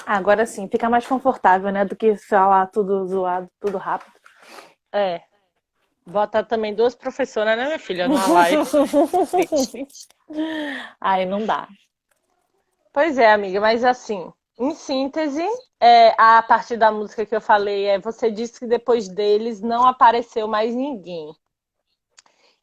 Agora sim, fica mais confortável, né? Do que falar tudo zoado, tudo rápido. É, botar também duas professoras, né, minha filha, numa live. Aí não dá. Pois é, amiga, mas assim, em síntese, a parte da música que eu falei você disse que depois deles não apareceu mais ninguém.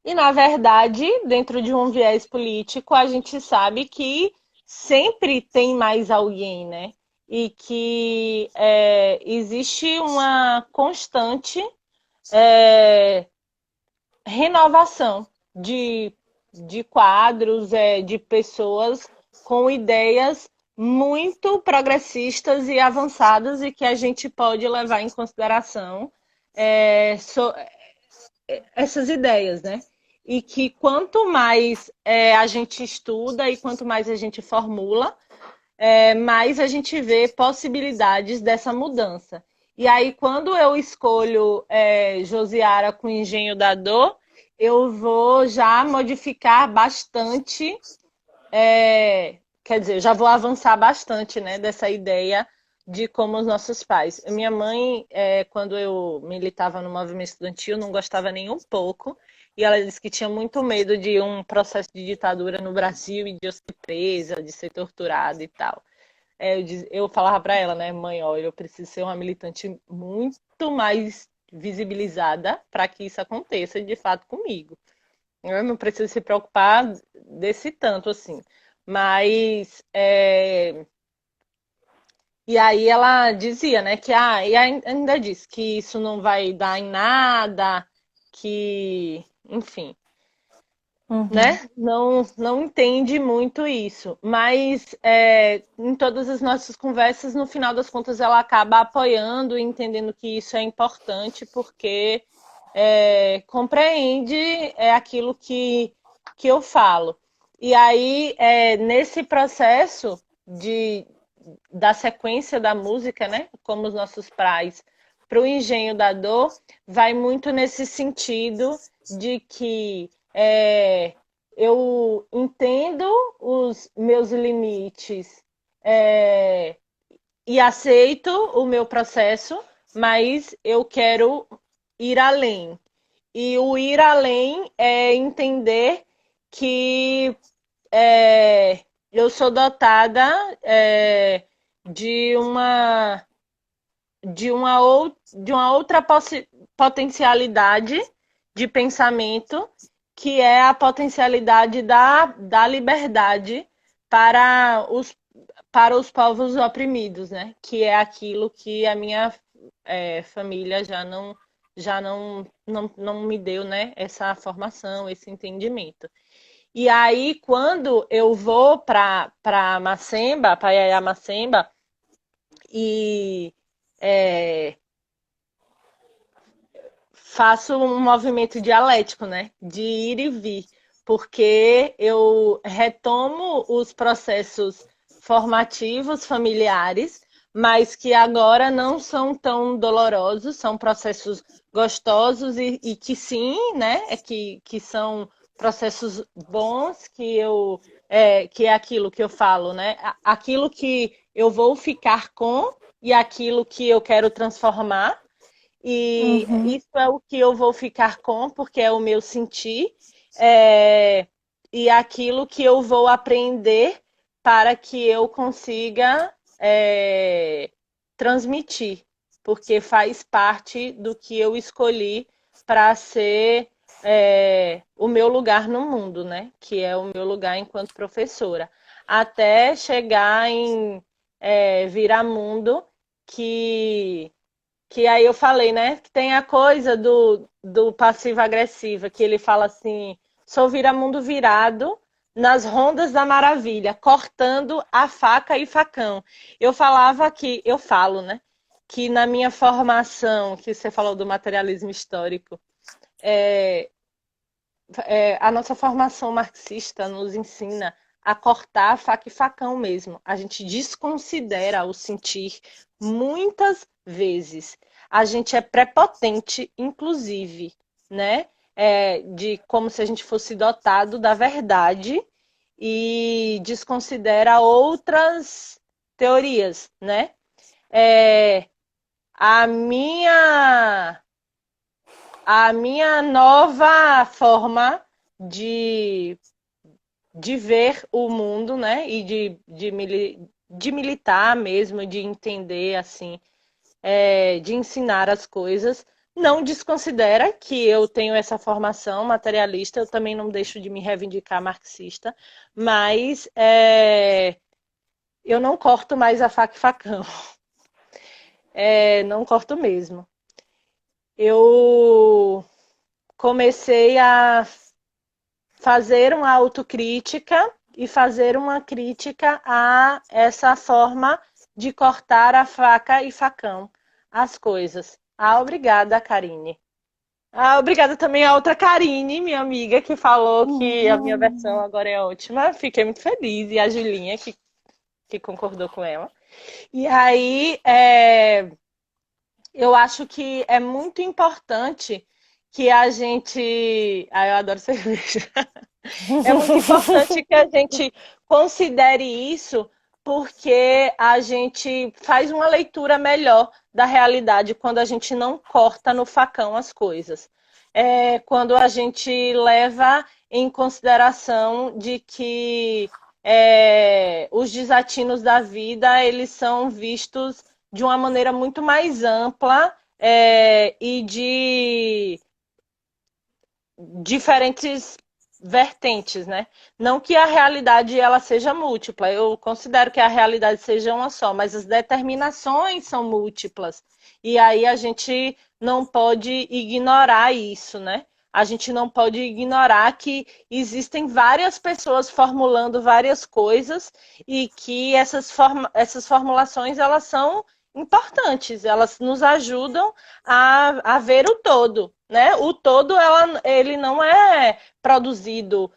E, na verdade, dentro de um viés político, a gente sabe que sempre tem mais alguém, né? E que existe uma constante é, renovação de, de quadros, de pessoas com ideias muito progressistas e avançadas e que a gente pode levar em consideração essas ideias, né? E que quanto mais a gente estuda e quanto mais a gente formula, mais a gente vê possibilidades dessa mudança. E aí, quando eu escolho Josiara com Engenho da Dor, eu vou já modificar bastante, quer dizer, já vou avançar bastante, né, dessa ideia de como os nossos pais. Minha mãe, quando eu militava no movimento estudantil, não gostava nem um pouco, e ela disse que tinha muito medo de um processo de ditadura no Brasil e de eu ser presa, de ser torturada e tal. Eu falava para ela, né, mãe, olha, eu preciso ser uma militante muito mais visibilizada para que isso aconteça de fato comigo. Eu não preciso se preocupar desse tanto assim. Mas e aí ela dizia, né, que e ainda diz que isso não vai dar em nada, que, enfim, Uhum. né? Não entende muito isso. Mas em todas as nossas conversas, no final das contas, ela acaba apoiando e entendendo que isso é importante, porque compreende aquilo que eu falo. E aí, nesse processo da sequência da música, né? Como os nossos pais, para o engenho da dor, vai muito nesse sentido de que eu entendo os meus limites é, e aceito o meu processo, mas eu quero ir além. E o ir além é entender que eu sou dotada de uma de uma outra potencialidade de pensamento, que é a potencialidade da liberdade para para os povos oprimidos, né? Que é aquilo que a minha família já não me deu, né? Essa formação, esse entendimento. E aí, quando eu vou para Macemba, para Yaya Macemba, e é, faço um movimento dialético, né? De ir e vir, porque eu retomo os processos formativos familiares, mas que agora não são tão dolorosos, são processos gostosos e que sim, né? Que são processos bons que é aquilo que eu falo, né? Aquilo que eu vou ficar com e aquilo que eu quero transformar e Uhum. isso é o que eu vou ficar com, porque é o meu sentir, é, e aquilo que eu vou aprender para que eu consiga transmitir, porque faz parte do que eu escolhi para ser o meu lugar no mundo, né? Que é o meu lugar enquanto professora. Até chegar em Viramundo, que aí eu falei, né? Que tem a coisa do passivo-agressiva, que ele fala assim: sou viramundo virado nas rondas da maravilha, cortando a faca e facão. Eu falava que, eu falo, né? Que na minha formação, que você falou do materialismo histórico, a nossa formação marxista nos ensina a cortar a faca e facão mesmo. A gente desconsidera o sentir muitas vezes. A gente é prepotente, inclusive, né? De como se a gente fosse dotado da verdade e desconsidera outras. teorias, né? É, a minha nova forma de, de ver o mundo, né? E de militar mesmo, de entender, assim, de ensinar as coisas. Não desconsidera que eu tenho essa formação materialista, eu também não deixo de me reivindicar marxista, mas eu não corto mais a faca e facão. Não corto mesmo. Eu comecei a fazer uma autocrítica e fazer uma crítica a essa forma de cortar a faca e facão as coisas. Ah, obrigada, Karine. Ah, obrigada também a outra Karine, minha amiga, que falou que a minha versão agora é ótima. Fiquei muito feliz. E a Julinha, que concordou com ela. E aí, eu acho que é muito importante que a gente. Ah, eu adoro cerveja. É muito importante que a gente considere isso, porque a gente faz uma leitura melhor da realidade quando a gente não corta no facão as coisas. Quando a gente leva em consideração de que os desatinos da vida eles são vistos de uma maneira muito mais ampla e de diferentes vertentes, né? Não que a realidade ela seja múltipla, eu considero que a realidade seja uma só, mas as determinações são múltiplas. E aí a gente não pode ignorar isso, né? A gente não pode ignorar que existem várias pessoas formulando várias coisas e que essas formulações elas são importantes, elas nos ajudam a ver o todo, né? O todo ele não é produzido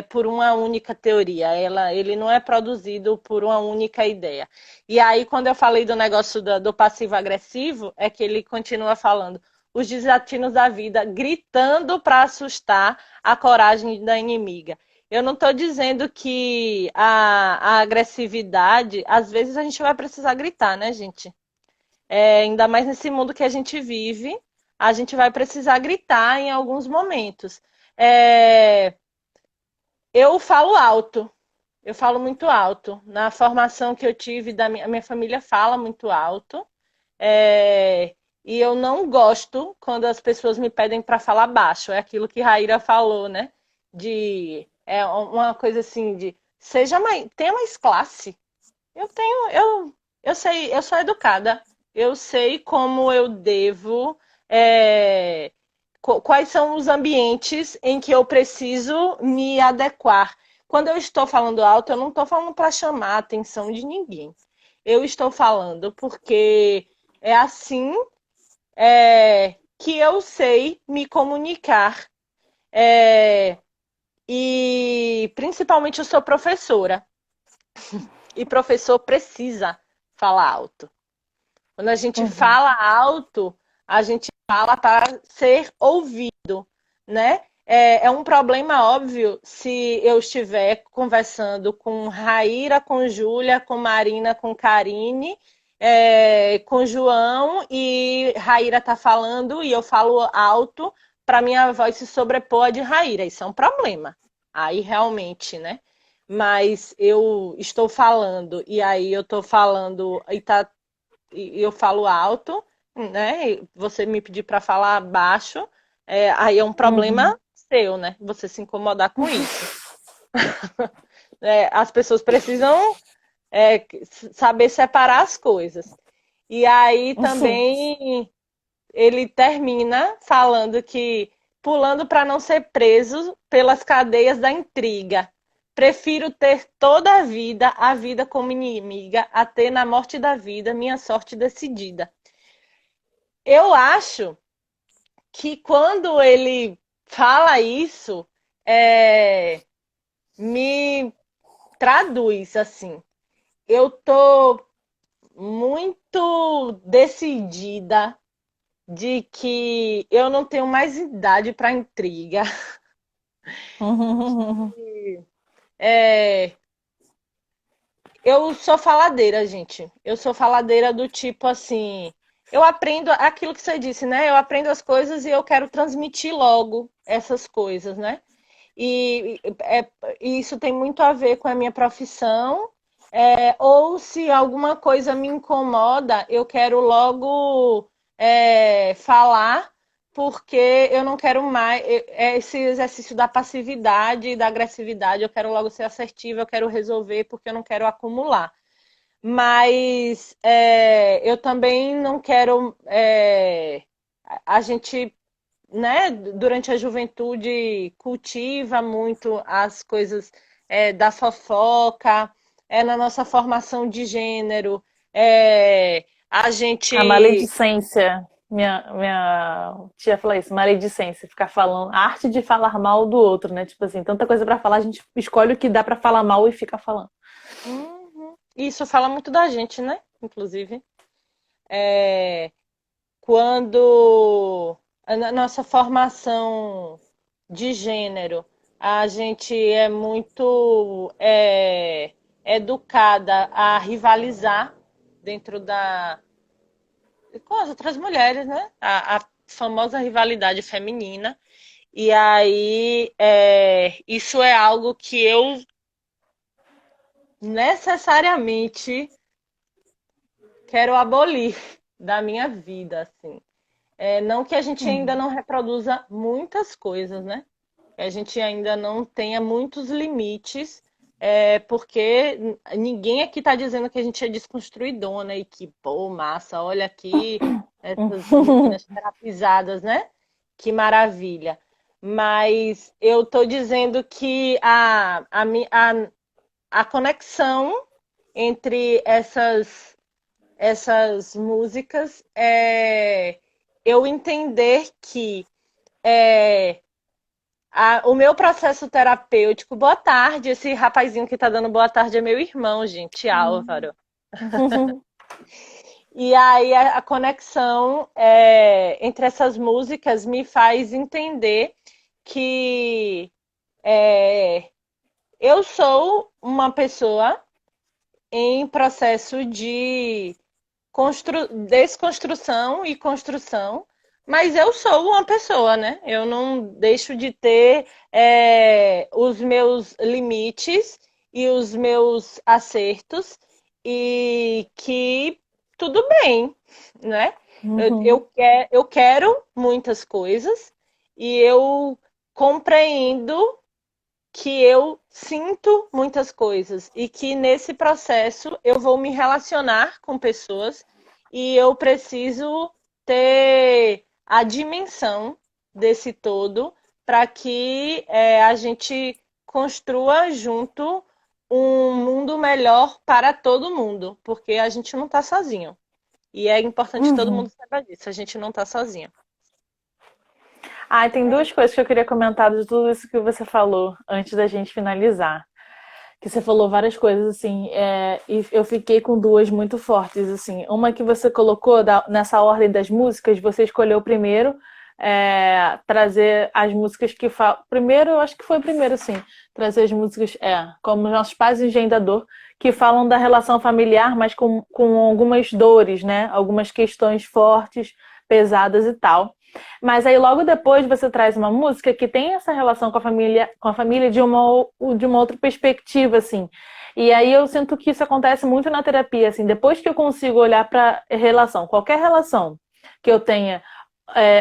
por uma única teoria, ele não é produzido por uma única ideia. E aí, quando eu falei do negócio do passivo-agressivo, é que ele continua falando os desatinos da vida, gritando para assustar a coragem da inimiga. Eu não estou dizendo que a agressividade, às vezes a gente vai precisar gritar, né, gente? Ainda mais nesse mundo que a gente vive, a gente vai precisar gritar em alguns momentos. Eu falo alto, eu falo muito alto. Na formação que eu tive, a minha família fala muito alto. E eu não gosto quando as pessoas me pedem para falar baixo. É aquilo que Raíra falou, né? Uma coisa assim de tenha mais classe. Eu sei, eu sou educada. Eu sei como eu devo, quais são os ambientes em que eu preciso me adequar. Quando eu estou falando alto, eu não estou falando para chamar a atenção de ninguém. Eu estou falando porque é assim que eu sei me comunicar. E principalmente eu sou professora. E professor precisa falar alto. Quando a gente fala alto, a gente fala para ser ouvido, né? É um problema óbvio se eu estiver conversando com Raíra, com Júlia, com Marina, com Karine, com João, e Raíra está falando e eu falo alto para minha voz se sobrepor a de Raíra. Isso é um problema. Aí realmente, né? Mas eu estou falando, e aí eu estou falando e eu falo alto, né? E você me pedir para falar baixo, aí é um problema seu, né? Você se incomodar com isso. As pessoas precisam saber separar as coisas. E aí também ele termina falando que pulando para não ser preso pelas cadeias da intriga. Prefiro ter toda a vida como inimiga, a ter na morte da vida minha sorte decidida. Eu acho que quando ele fala isso, me traduz assim. Eu tô muito decidida de que eu não tenho mais idade para intriga. É, Eu sou faladeira, gente. Eu sou faladeira do tipo assim. Eu aprendo aquilo que você disse, né? Eu aprendo as coisas e eu quero transmitir logo essas coisas, né? E isso tem muito a ver com a minha profissão. Ou se alguma coisa me incomoda, eu quero logo falar, porque eu não quero mais esse exercício da passividade e da agressividade. Eu quero logo ser assertiva, eu quero resolver, porque eu não quero acumular. Mas eu também não quero. A gente, né, durante a juventude, cultiva muito as coisas da fofoca, na nossa formação de gênero. A A gente. maledicência. Minha tia falou isso, maledicência, ficar falando, a arte de falar mal do outro, né? Tipo assim, tanta coisa pra falar, a gente escolhe o que dá pra falar mal e fica falando. Uhum. Isso fala muito da gente, né? Inclusive. É, Quando na nossa formação de gênero, a gente é muito educada a rivalizar dentro com as outras mulheres, né? A famosa rivalidade feminina. E aí, isso é algo que eu necessariamente quero abolir da minha vida, assim. Não que a gente ainda Uhum. não reproduza muitas coisas, né? Que a gente ainda não tenha muitos limites, porque ninguém aqui está dizendo que a gente é desconstruidona e que, pô, massa, olha aqui essas meninas terapizadas, né? Que maravilha. Mas eu estou dizendo que a conexão entre essas músicas eu entender que é, o meu processo terapêutico. Boa tarde, esse rapazinho que tá dando boa tarde é meu irmão, gente, Álvaro. E aí a conexão entre essas músicas me faz entender que eu sou uma pessoa em processo de desconstrução e construção, mas eu sou uma pessoa, né? Eu não deixo de ter os meus limites e os meus acertos, e que tudo bem, né? Uhum. Eu quero muitas coisas e eu compreendo que eu sinto muitas coisas e que nesse processo eu vou me relacionar com pessoas e eu preciso ter a dimensão desse todo para que a gente construa junto um mundo melhor para todo mundo, porque a gente não está sozinho. E é importante todo mundo Uhum. saber disso, a gente não está sozinho. Ah, tem duas coisas que eu queria comentar de tudo isso que você falou antes da gente finalizar. Que você falou várias coisas assim, e eu fiquei com duas muito fortes assim. Uma que você colocou nessa ordem das músicas, você escolheu primeiro trazer as músicas que falam. Primeiro, eu acho que foi o primeiro, sim, trazer as músicas como Nossos Pais e Engenho da Dor, que falam da relação familiar, mas com algumas dores, né? Algumas questões fortes, pesadas e tal. Mas aí logo depois você traz uma música que tem essa relação com a família de uma outra perspectiva, assim. E aí eu sinto que isso acontece muito na terapia, assim, depois que eu consigo olhar para relação, qualquer relação que eu tenha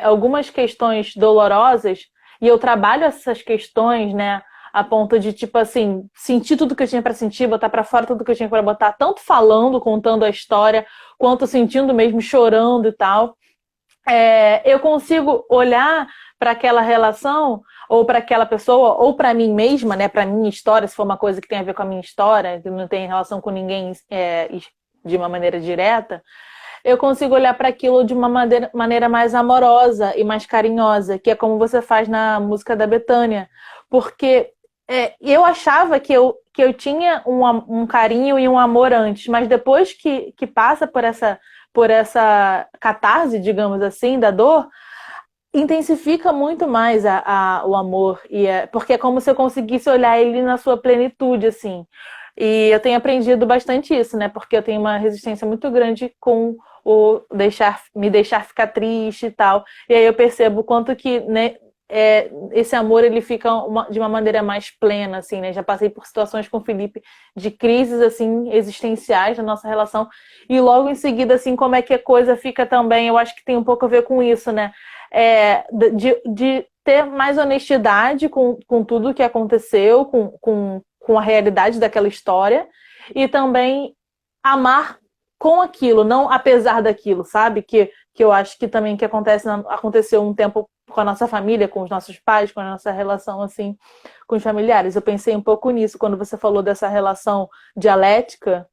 algumas questões dolorosas, e eu trabalho essas questões, né, a ponto de, tipo assim, sentir tudo que eu tinha para sentir, botar para fora tudo que eu tinha para botar, tanto falando, contando a história, quanto sentindo mesmo, chorando e tal. Eu consigo olhar para aquela relação ou para aquela pessoa ou para mim mesma, né, para minha história, se for uma coisa que tem a ver com a minha história, que não tem relação com ninguém de uma maneira direta, eu consigo olhar para aquilo de uma maneira mais amorosa e mais carinhosa, que é como você faz na música da Bethânia, porque eu achava que eu tinha um carinho e um amor antes, mas depois que passa por essa catarse, digamos assim, da dor, intensifica muito mais o amor. Porque é como se eu conseguisse olhar ele na sua plenitude, assim. E eu tenho aprendido bastante isso, né? Porque eu tenho uma resistência muito grande com me deixar ficar triste e tal. E aí eu percebo o quanto que, né, esse amor ele fica de uma maneira mais plena, assim, né? Já passei por situações com o Felipe de crises assim existenciais na nossa relação e logo em seguida, assim, como é que a coisa fica também. Eu acho que tem um pouco a ver com isso, né? De ter mais honestidade com tudo que aconteceu, com a realidade daquela história e também amar com aquilo, não apesar daquilo, sabe? Que eu acho que também que aconteceu um tempo com a nossa família, com os nossos pais, com a nossa relação assim com os familiares. Eu pensei um pouco nisso quando você falou dessa relação dialética.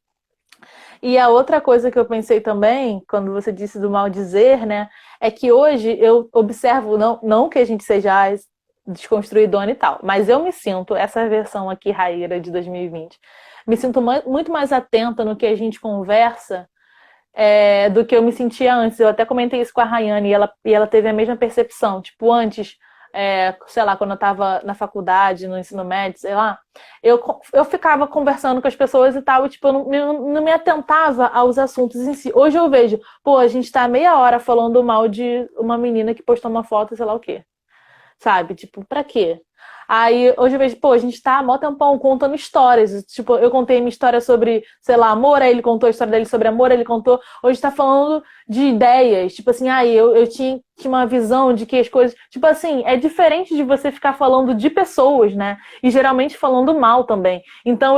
E a outra coisa que eu pensei também, quando você disse do mal dizer, né, é que hoje eu observo, não que a gente seja desconstruidona e tal, mas eu me sinto, essa versão aqui, Raíra, de 2020, me sinto muito mais atenta no que a gente conversa do que eu me sentia antes. Eu até comentei isso com a Rayane e ela teve a mesma percepção. Tipo, antes, sei lá, quando eu estava na faculdade, no ensino médio, sei lá, eu ficava conversando com as pessoas e tal, e tipo, eu não me atentava aos assuntos em si. Hoje eu vejo, pô, a gente tá meia hora falando mal de uma menina que postou uma foto, sei lá o quê. Sabe? Tipo, pra quê? Aí hoje eu vejo, pô, a gente tá há mó tempão contando histórias. Tipo, eu contei minha história sobre, sei lá, amor, aí ele contou a história dele sobre amor, ele contou. Hoje tá falando de ideias. Tipo assim, eu tinha uma visão de que as coisas. Tipo assim, é diferente de você ficar falando de pessoas, né? E geralmente falando mal também. Então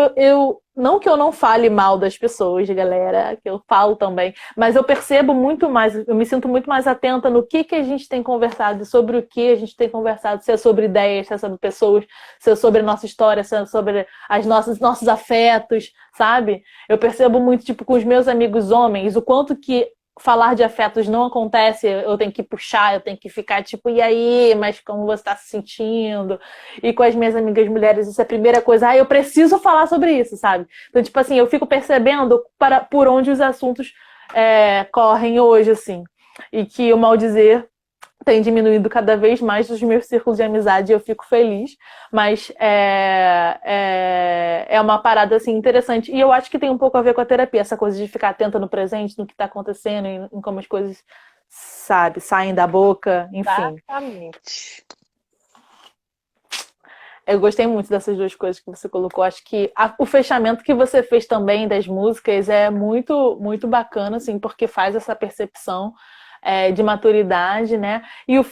não que eu não fale mal das pessoas, galera, que eu falo também, mas eu percebo muito mais, eu me sinto muito mais atenta no que a gente tem conversado, sobre o que a gente tem conversado, se é sobre ideias, se é sobre pessoas, se é sobre a nossa história, se é sobre nossos afetos, sabe? Eu percebo muito, tipo, com os meus amigos homens, o quanto que falar de afetos não acontece, eu tenho que puxar, eu tenho que ficar tipo, e aí, mas como você está se sentindo? E com as minhas amigas mulheres, isso é a primeira coisa, eu preciso falar sobre isso, sabe? Então, tipo assim, eu fico percebendo por onde os assuntos correm hoje, assim. E que o mal dizer tem diminuído cada vez mais dos meus círculos de amizade e eu fico feliz, mas é uma parada assim interessante e eu acho que tem um pouco a ver com a terapia, essa coisa de ficar atenta no presente, no que está acontecendo, em como as coisas, sabe, saem da boca, enfim. Exatamente. Eu gostei muito dessas duas coisas que você colocou. Acho que o fechamento que você fez também das músicas é muito, muito bacana, assim, porque faz essa percepção de maturidade, né?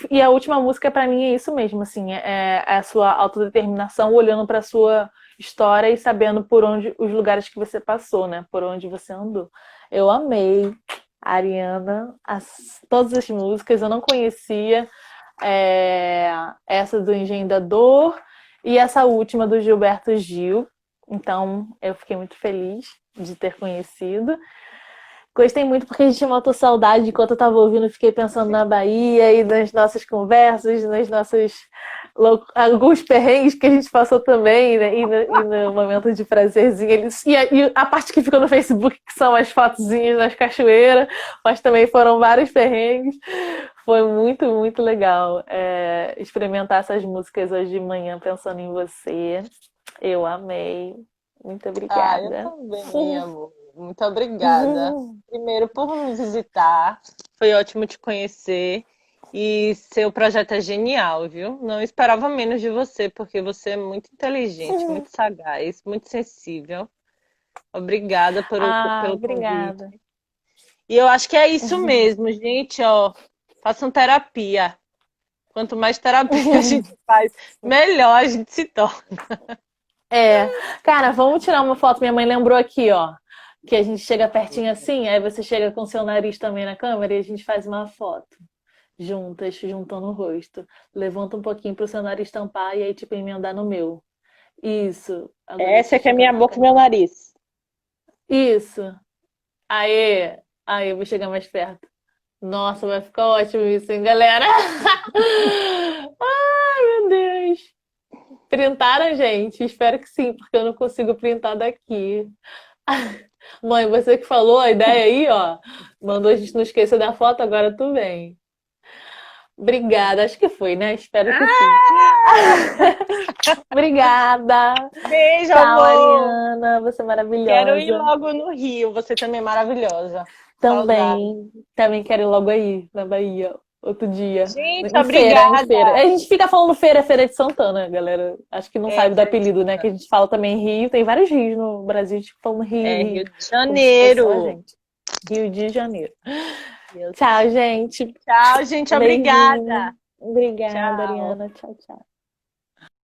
E a última música, para mim, é isso mesmo, assim, é a sua autodeterminação olhando para a sua história e sabendo por onde os lugares que você passou, né? Por onde você andou. Eu amei, Ariana, todas as músicas, eu não conhecia essa do Engenho da Dor e essa última do Gilberto Gil. Então, eu fiquei muito feliz de ter conhecido. Gostei muito porque a gente matou saudade enquanto eu tava ouvindo, fiquei pensando na Bahia e nas nossas conversas, nas nossas alguns perrengues que a gente passou também, né? E no momento de prazerzinho. E a parte que ficou no Facebook, que são as fotozinhas nas cachoeiras, mas também foram vários perrengues. Foi muito, muito legal experimentar essas músicas hoje de manhã pensando em você. Eu amei. Muito Eu obrigada. também, amor. Muito obrigada. Primeiro por me visitar. Foi ótimo te conhecer. E seu projeto é genial, viu? Não esperava menos de você, porque você é muito inteligente, muito sagaz, muito sensível. Obrigada pelo convite. Obrigada. E eu acho que é isso mesmo, gente, ó. Façam terapia. Quanto mais terapia a gente faz, melhor a gente se torna. Cara, vamos tirar uma foto. Minha mãe lembrou aqui, ó, que a gente chega pertinho assim, aí você chega com seu nariz também na câmera e a gente faz uma foto juntas, juntando o rosto. Levanta um pouquinho pro seu nariz tampar e aí, tipo, emendar no meu. Isso. Agora Essa você que é chega minha pra boca e cá. meu nariz. Isso. Aê. Aí, eu vou chegar mais perto. Nossa, vai ficar ótimo isso, hein, galera? Ai, meu Deus. Printaram, gente? Espero que sim, porque eu não consigo printar daqui. Mãe, você que falou a ideia aí, ó. Mandou a gente não esquecer da foto, agora tu vem. Obrigada, acho que foi, né? Espero que sim. Obrigada. Beijo, Tchau, amor! Ariane. Ariana. Você é Quero ir maravilhosa. logo no Rio. Você também é maravilhosa. Saudade. Também quero ir logo aí, na Bahia, outro dia. Gente, Em feira. obrigada. A gente fica falando feira, Feira de Santana, galera. Acho que não É, sabe do apelido, né? Que a gente fala também Rio. Tem vários rios no Brasil, tipo, falando Rio, Rio. Rio de Como se fosse só a Janeiro. gente. Rio de Janeiro. Meu Tchau, Deus. gente. Tchau, gente. Beijinho. Obrigada. Obrigada, Tchau. Ariana. Tchau, tchau.